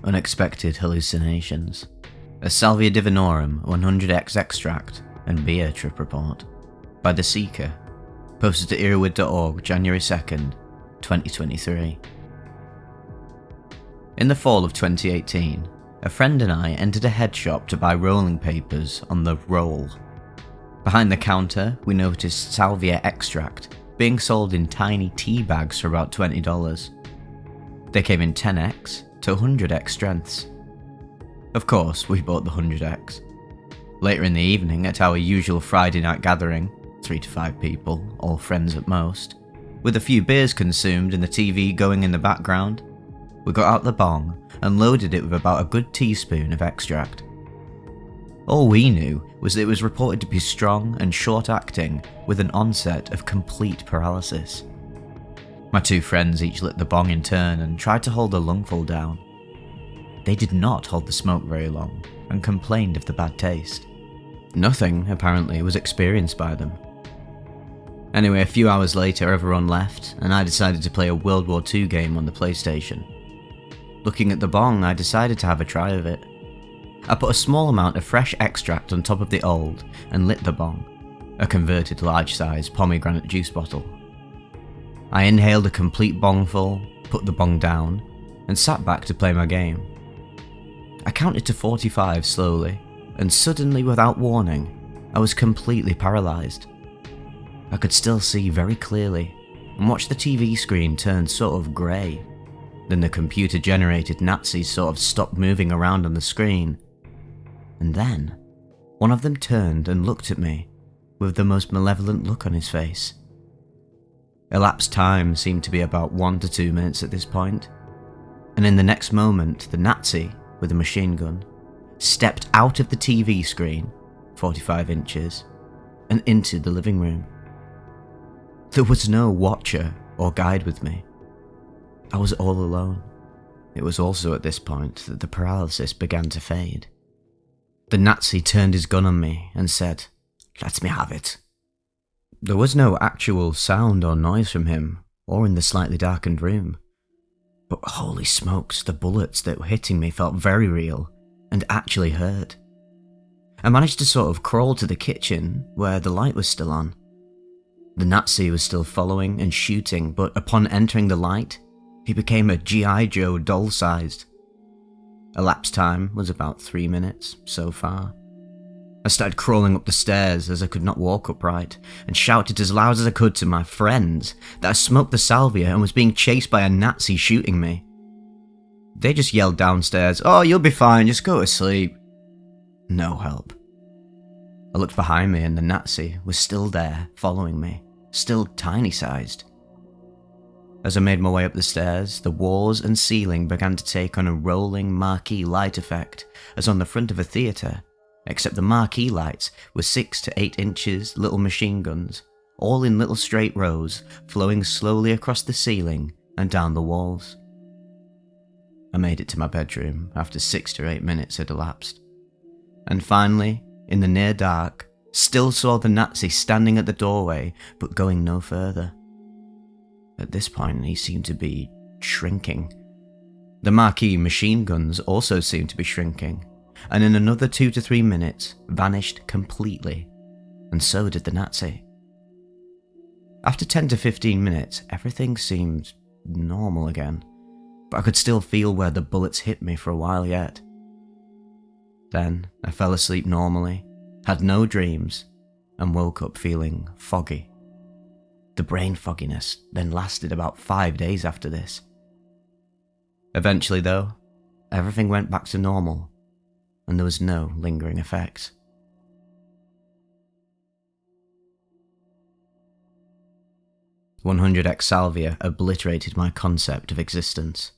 Unexpected Hallucinations, a Salvia Divinorum 100x extract and beer trip report by The Seeker, posted to EARBUDS.org January 2nd, 2023. In the fall of 2018, a friend and I entered a head shop to buy rolling papers on the roll. Behind the counter, we noticed Salvia extract being sold in tiny tea bags for about $20. They came in 10x to 100x strengths. Of course, we bought the 100x. Later in the evening, at our usual Friday night gathering, 3 to 5 people, all friends at most, with a few beers consumed and the TV going in the background, we got out the bong and loaded it with about a good teaspoon of extract. All we knew was that it was reported to be strong and short-acting with an onset of complete paralysis. My two friends each lit the bong in turn and tried to hold a lungful down. They did not hold the smoke very long and complained of the bad taste. Nothing, apparently, was experienced by them. Anyway, a few hours later everyone left and I decided to play a World War II game on the PlayStation. Looking at the bong, I decided to have a try of it. I put a small amount of fresh extract on top of the old and lit the bong, a converted large-size pomegranate juice bottle. I inhaled a complete bongful, put the bong down, and sat back to play my game. I counted to 45 slowly, and suddenly, without warning, I was completely paralysed. I could still see very clearly, and watch the TV screen turn sort of grey. Then the computer-generated Nazis sort of stopped moving around on the screen. And then, one of them turned and looked at me, with the most malevolent look on his face. Elapsed time seemed to be about 1 to 2 minutes at this point, and in the next moment the Nazi, with a machine gun, stepped out of the TV screen, 45 inches, and into the living room. There was no watcher or guide with me. I was all alone. It was also at this point that the paralysis began to fade. The Nazi turned his gun on me and said, "Let me have it." There was no actual sound or noise from him, or in the slightly darkened room. But holy smokes, the bullets that were hitting me felt very real, and actually hurt. I managed to sort of crawl to the kitchen, where the light was still on. The Nazi was still following and shooting, but upon entering the light, he became a G.I. Joe doll-sized. Elapsed time was about 3 minutes so far. I started crawling up the stairs as I could not walk upright, and shouted as loud as I could to my friends that I smoked the salvia and was being chased by a Nazi shooting me. They just yelled downstairs, "Oh, you'll be fine, just go to sleep." No help. I looked behind me and the Nazi was still there, following me, still tiny-sized. As I made my way up the stairs, the walls and ceiling began to take on a rolling marquee light effect, as on the front of a theatre, except the marquee lights were 6 to 8 inches little machine guns, all in little straight rows, flowing slowly across the ceiling and down the walls. I made it to my bedroom after 6 to 8 minutes had elapsed, and finally, in the near dark, still saw the Nazi standing at the doorway but going no further. At this point, he seemed to be shrinking. The marquee machine guns also seemed to be shrinking, and in another 2 to 3 minutes vanished completely, and so did the Nazi. After 10 to 15 minutes, everything seemed normal again, but I could still feel where the bullets hit me for a while yet. Then I fell asleep normally, had no dreams, and woke up feeling foggy. The brain fogginess then lasted about 5 days after this. Eventually though, everything went back to normal, and there was no lingering effects. "100x Salvia obliterated my concept of existence."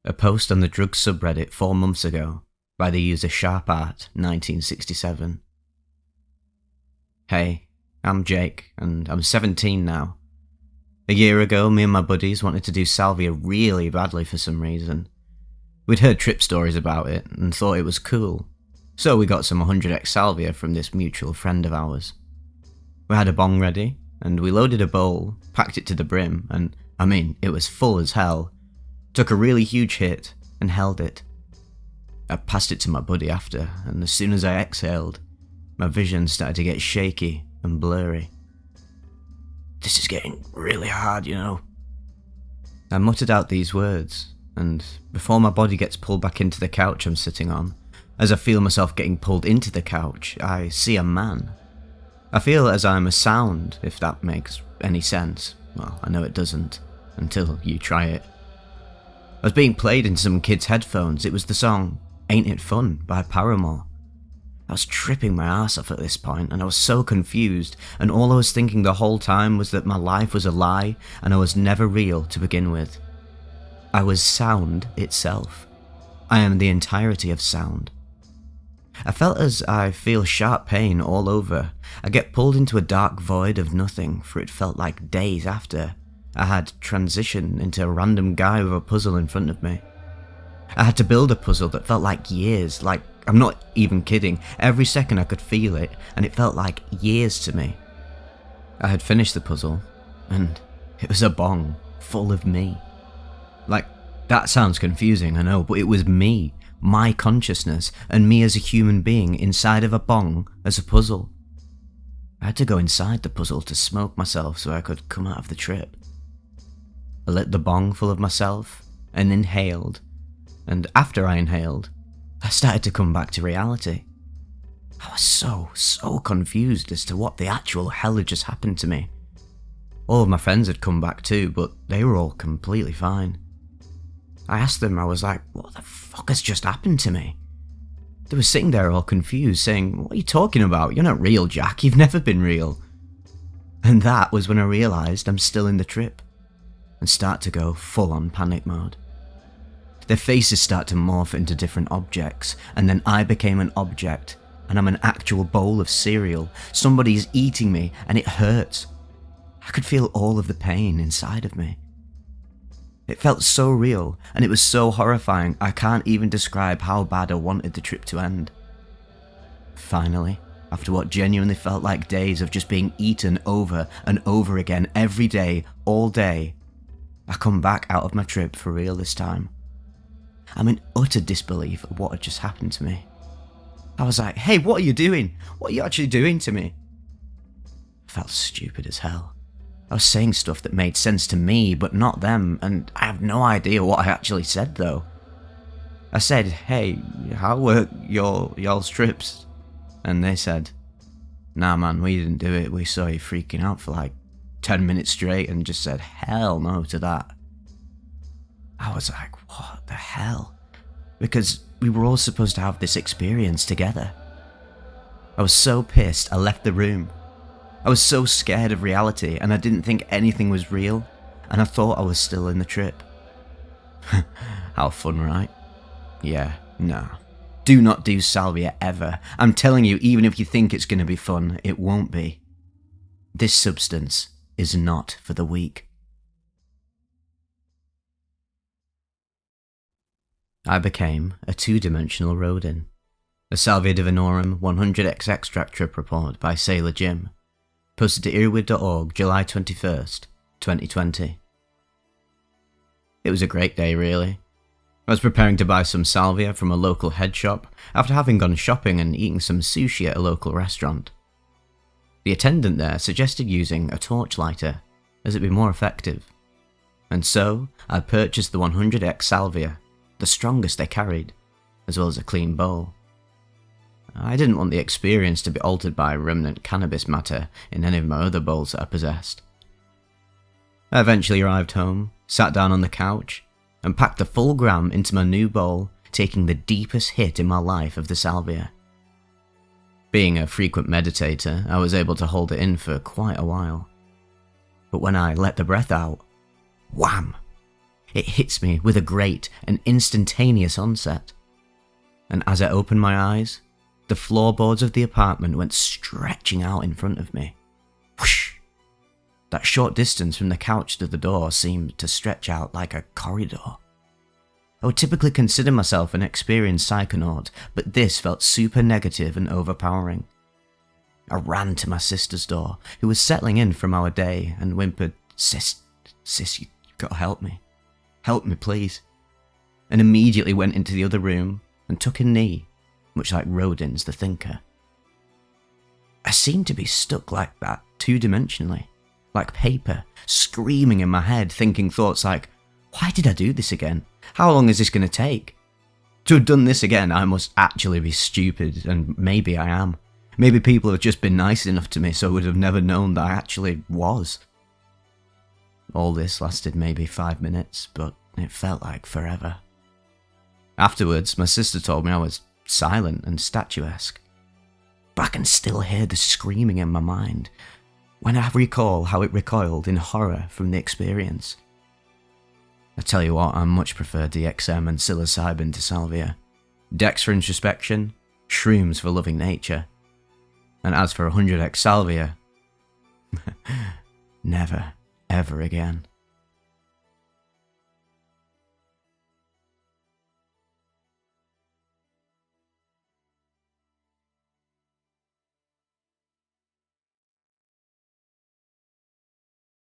A post on the drugs subreddit 4 months ago by the user SharpArt1967. Hey, I'm Jake, and I'm 17 now. A year ago, me and my buddies wanted to do Salvia really badly for some reason. We'd heard trip stories about it and thought it was cool, so we got some 100x Salvia from this mutual friend of ours. We had a bong ready, and we loaded a bowl, packed it to the brim, and, it was full as hell, took a really huge hit, and held it, I passed it to my buddy after, and as soon as I exhaled, my vision started to get shaky and blurry. "This is getting really hard, you know." I muttered out these words, and before my body gets pulled back into the couch I'm sitting on, as I feel myself getting pulled into the couch, I see a man. I feel as I'm a sound, if that makes any sense. Well, I know it doesn't, until you try it. I was being played in some kid's headphones. It was the song Ain't It Fun by Paramore. I was tripping my ass off at this point, and I was so confused, and all I was thinking the whole time was that my life was a lie, and I was never real to begin with. I was sound itself. I am the entirety of sound. I felt as I feel sharp pain all over. I get pulled into a dark void of nothing, for it felt like days after I had transitioned into a random guy with a puzzle in front of me. I had to build a puzzle that felt like years, like, I'm not even kidding, every second I could feel it, and it felt like years to me. I had finished the puzzle, and it was a bong full of me. Like, that sounds confusing, I know, but it was me, my consciousness, and me as a human being inside of a bong as a puzzle. I had to go inside the puzzle to smoke myself so I could come out of the trip. I lit the bong full of myself, and inhaled, and after I inhaled, I started to come back to reality. I was so confused as to what the actual hell had just happened to me. All of my friends had come back too, but they were all completely fine. I asked them, I was like, what the fuck has just happened to me? They were sitting there all confused, saying, what are you talking about? You're not real, Jack, you've never been real. And that was when I realised I'm still in the trip, and start to go full on panic mode. Their faces start to morph into different objects, and then I became an object, and I'm an actual bowl of cereal. Somebody's eating me, and it hurts. I could feel all of the pain inside of me. It felt so real, and it was so horrifying, I can't even describe how bad I wanted the trip to end. Finally, after what genuinely felt like days of just being eaten over and over again every day, all day, I come back out of my trip for real this time. I'm in utter disbelief at what had just happened to me. I was like, hey, what are you doing? What are you actually doing to me? I felt stupid as hell. I was saying stuff that made sense to me, but not them, and I have no idea what I actually said though. I said, hey, how were y'all's trips? And they said, nah man, we didn't do it, we saw you freaking out for like 10 minutes straight and just said hell no to that. I was like, what the hell? Because we were all supposed to have this experience together. I was so pissed I left the room. I was so scared of reality and I didn't think anything was real, and I thought I was still in the trip. How fun, right? Yeah, nah. Do not do Salvia ever. I'm telling you, even if you think it's going to be fun, it won't be. This substance is not for the weak. I became a two-dimensional Rodin. A Salvia Divinorum 100x extract trip report by Sailor Jim. Posted to EARBUDS.org July 21st, 2020. It was a great day, really. I was preparing to buy some salvia from a local head shop after having gone shopping and eating some sushi at a local restaurant. The attendant there suggested using a torch lighter, as it'd be more effective. And so, I purchased the 100x salvia, the strongest they carried, as well as a clean bowl. I didn't want the experience to be altered by remnant cannabis matter in any of my other bowls that I possessed. I eventually arrived home, sat down on the couch, and packed the full gram into my new bowl, taking the deepest hit in my life of the salvia. Being a frequent meditator, I was able to hold it in for quite a while. But when I let the breath out, wham! It hits me with a great and instantaneous onset. And as I opened my eyes, the floorboards of the apartment went stretching out in front of me. Whoosh! That short distance from the couch to the door seemed to stretch out like a corridor. I would typically consider myself an experienced psychonaut, but this felt super negative and overpowering. I ran to my sister's door, who was settling in from our day, and whimpered, Sis, you gotta help me. Help me, please. And immediately went into the other room, and took a knee, much like Rodin's The Thinker. I seemed to be stuck like that, two-dimensionally, like paper, screaming in my head, thinking thoughts like, why did I do this again? How long is this going to take? To have done this again, I must actually be stupid, and maybe I am. Maybe people have just been nice enough to me so I would have never known that I actually was. All this lasted maybe 5 minutes, but it felt like forever. Afterwards, my sister told me I was silent and statuesque. But I can still hear the screaming in my mind when I recall how it recoiled in horror from the experience. I tell you what, I much prefer DXM and psilocybin to Salvia. Dex for introspection, shrooms for loving nature. And as for 100x Salvia, never, ever again.